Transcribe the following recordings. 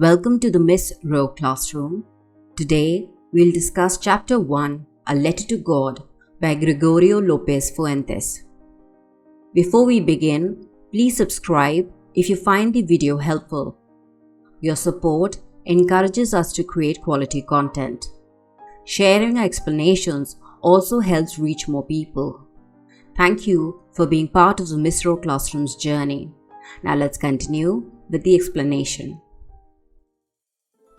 Welcome to the Miss Row classroom. Today, we'll discuss Chapter 1, A Letter to God by Gregorio López y Fuentes. Before we begin, please subscribe if you find the video helpful. Your support encourages us to create quality content. Sharing our explanations also helps reach more people. Thank you for being part of the Miss Row classroom's journey. Now let's continue with the explanation.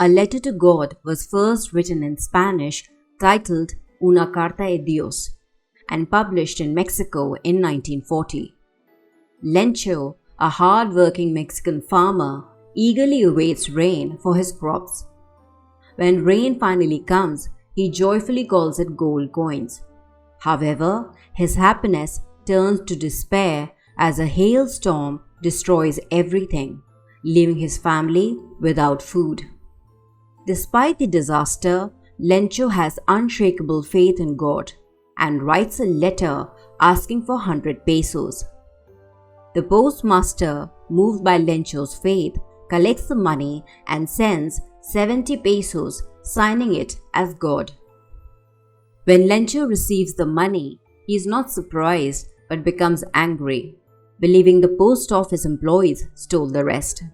A Letter to God was first written in Spanish titled Una Carta a Dios and published in Mexico in 1940. Lencho, a hard-working Mexican farmer, eagerly awaits rain for his crops. When rain finally comes, he joyfully calls it gold coins. However, his happiness turns to despair as a hailstorm destroys everything, leaving his family without food. Despite the disaster, Lencho has unshakable faith in God and writes a letter asking for 100 pesos. The postmaster, moved by Lencho's faith, collects the money and sends 70 pesos, signing it as God. When Lencho receives the money, he is not surprised but becomes angry, believing the post office employees stole the rest.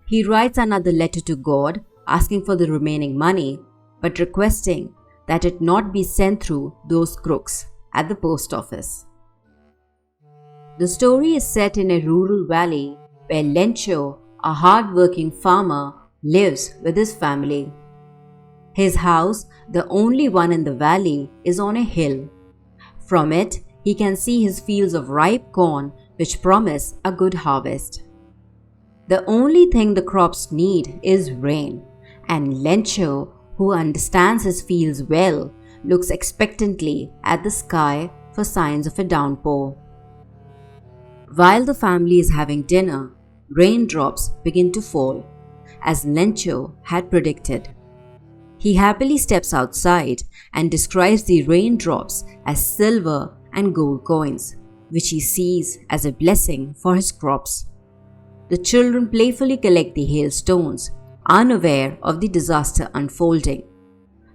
He writes another letter to God asking for the remaining money, but requesting that it not be sent through those crooks at the post office. The story is set in a rural valley where Lencho, a hard-working farmer, lives with his family. His house, the only one in the valley, is on a hill. From it, he can see his fields of ripe corn which promise a good harvest. The only thing the crops need is rain, and Lencho, who understands his fields well, looks expectantly at the sky for signs of a downpour. While the family is having dinner, raindrops begin to fall, as Lencho had predicted. He happily steps outside and describes the raindrops as silver and gold coins, which he sees as a blessing for his crops. The children playfully collect the hailstones, unaware of the disaster unfolding.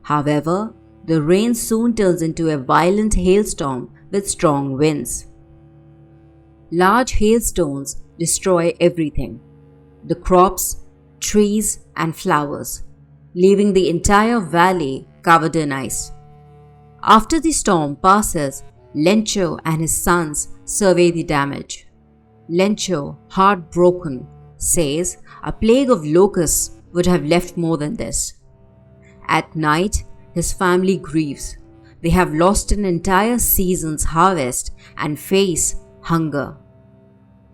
However, the rain soon turns into a violent hailstorm with strong winds. Large hailstones destroy everything: the crops, trees, and flowers, leaving the entire valley covered in ice. After the storm passes, Lencho and his sons survey the damage. Lencho, heartbroken, says a plague of locusts would have left more than this. At night, his family grieves. They have lost an entire season's harvest and face hunger.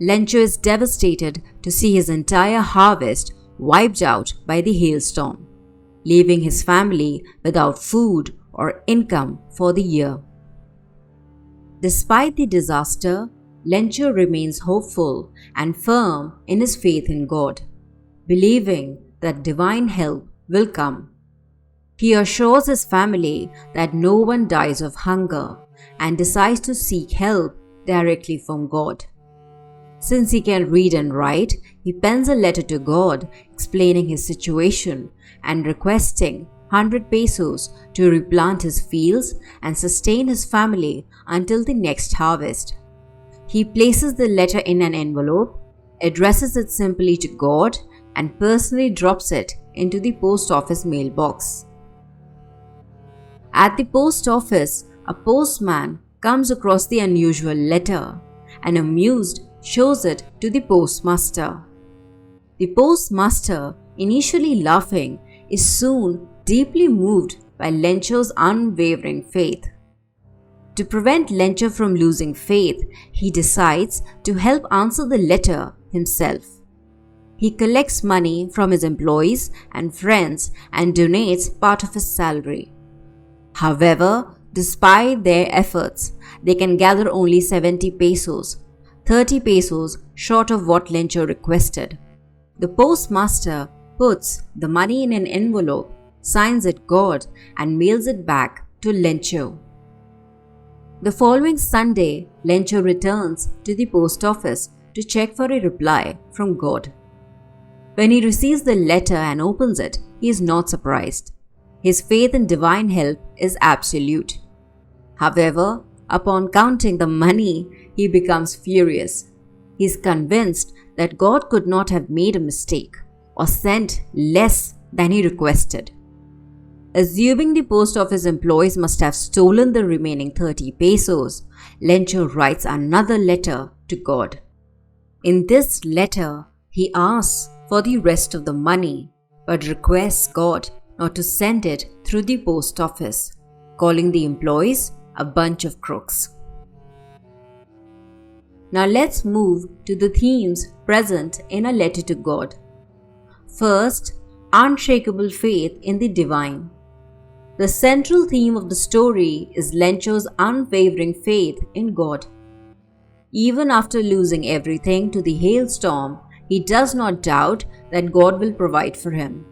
Lencho is devastated to see his entire harvest wiped out by the hailstorm, leaving his family without food or income for the year. Despite the disaster, Lencho remains hopeful and firm in his faith in God, believing that divine help will come. He assures his family that no one dies of hunger and decides to seek help directly from God. Since he can read and write, he pens a letter to God explaining his situation and requesting 100 pesos to replant his fields and sustain his family until the next harvest. He places the letter in an envelope, addresses it simply to God, and personally drops it into the post office mailbox. At the post office, a postman comes across the unusual letter and, amused, shows it to the postmaster. The postmaster, initially laughing, is soon deeply moved by Lencho's unwavering faith. To prevent Lencho from losing faith, he decides to help answer the letter himself. He collects money from his employees and friends and donates part of his salary. However, despite their efforts, they can gather only 70 pesos, 30 pesos short of what Lencho requested. The postmaster puts the money in an envelope, signs it God, and mails it back to Lencho. The following Sunday, Lencho returns to the post office to check for a reply from God. When he receives the letter and opens it, he is not surprised. His faith in divine help is absolute. However, upon counting the money, he becomes furious. He is convinced that God could not have made a mistake or sent less than he requested. Assuming the post office employees must have stolen the remaining 30 pesos, Lencho writes another letter to God. In this letter, he asks for the rest of the money, but requests God not to send it through the post office, calling the employees a bunch of crooks. Now let's move to the themes present in a letter to God. First, unshakable faith in the divine. The central theme of the story is Lencho's unwavering faith in God. Even after losing everything to the hailstorm, he does not doubt that God will provide for him.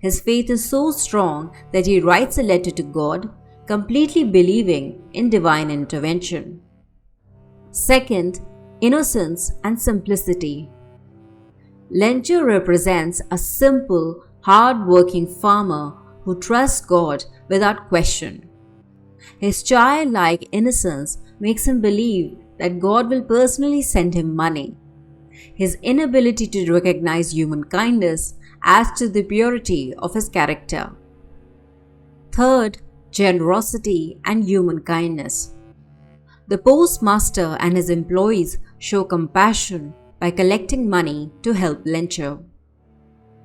His faith is so strong that he writes a letter to God, completely believing in divine intervention. Second, innocence and simplicity. Lencho represents a simple, hard-working farmer who trusts God without question. His childlike innocence makes him believe that God will personally send him money. His inability to recognize human kindness adds to the purity of his character. Third, generosity and human kindness. The postmaster and his employees show compassion by collecting money to help Lencho.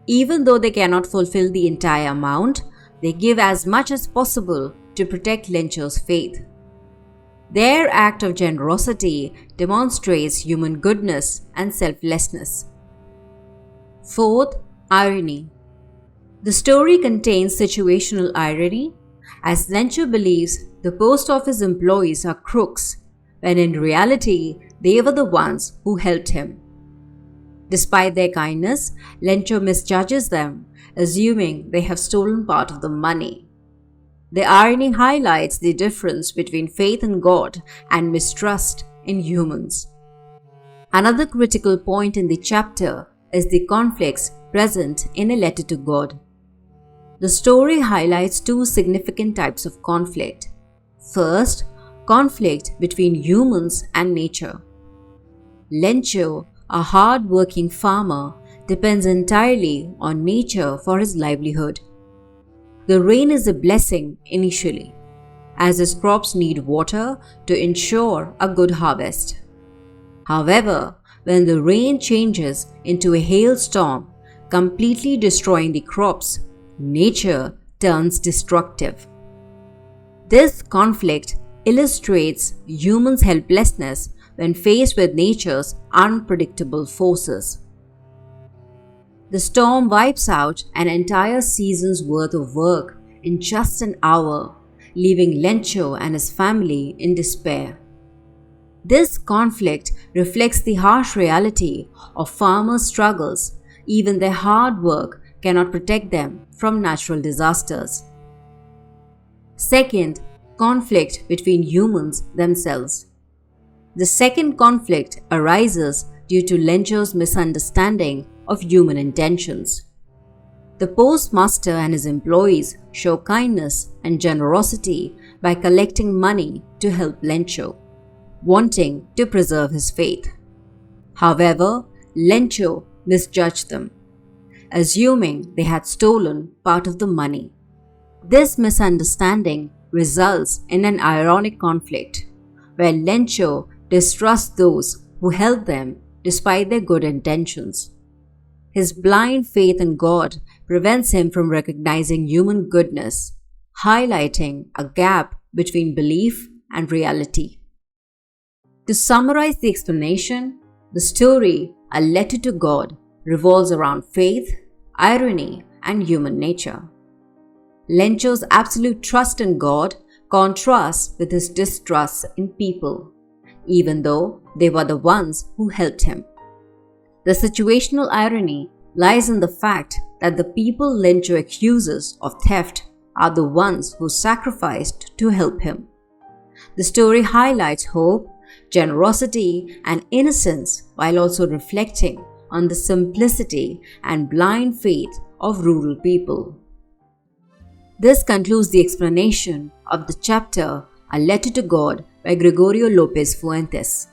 Even though they cannot fulfill the entire amount, they give as much as possible to protect Lencho's faith. Their act of generosity demonstrates human goodness and selflessness. Fourth, irony. The story contains situational irony, as Lencho believes the post office employees are crooks, when in reality they were the ones who helped him. Despite their kindness, Lencho misjudges them, assuming they have stolen part of the money. The irony highlights the difference between faith in God and mistrust in humans. Another critical point in the chapter is the conflicts present in a letter to God. The story highlights two significant types of conflict. First, conflict between humans and nature. Lencho, a hard-working farmer, depends entirely on nature for his livelihood. The rain is a blessing initially, as his crops need water to ensure a good harvest. However, when the rain changes into a hailstorm, completely destroying the crops, nature turns destructive. This conflict illustrates humans' helplessness when faced with nature's unpredictable forces. The storm wipes out an entire season's worth of work in just an hour, leaving Lencho and his family in despair. This conflict reflects the harsh reality of farmers' struggles. Even their hard work cannot protect them from natural disasters. Second, conflict between humans themselves. The second conflict arises due to Lencho's misunderstanding of human intentions. The postmaster and his employees show kindness and generosity by collecting money to help Lencho, wanting to preserve his faith. However, Lencho misjudged them, assuming they had stolen part of the money. This misunderstanding results in an ironic conflict, where Lencho distrusts those who help them despite their good intentions. His blind faith in God prevents him from recognizing human goodness, highlighting a gap between belief and reality. To summarize the explanation, the story, A Letter to God, revolves around faith, irony, and human nature. Lencho's absolute trust in God contrasts with his distrust in people, even though they were the ones who helped him. The situational irony lies in the fact that the people Lencho accuses of theft are the ones who sacrificed to help him. The story highlights hope, generosity, and innocence while also reflecting on the simplicity and blind faith of rural people. This concludes the explanation of the chapter A Letter to God by Gregorio López y Fuentes.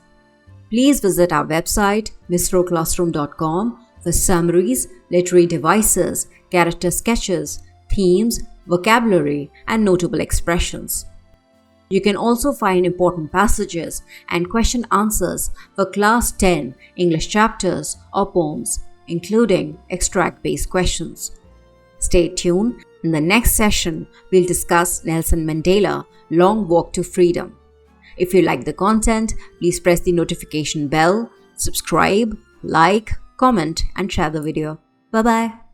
Please visit our website mistroclassroom.com for summaries, literary devices, character sketches, themes, vocabulary, and notable expressions. You can also find important passages and question answers for Class 10 English chapters or poems, including extract-based questions. Stay tuned. In the next session, we'll discuss Nelson Mandela, Long Walk to Freedom. If you like the content, please press the notification bell, subscribe, like, comment, and share the video. Bye-bye.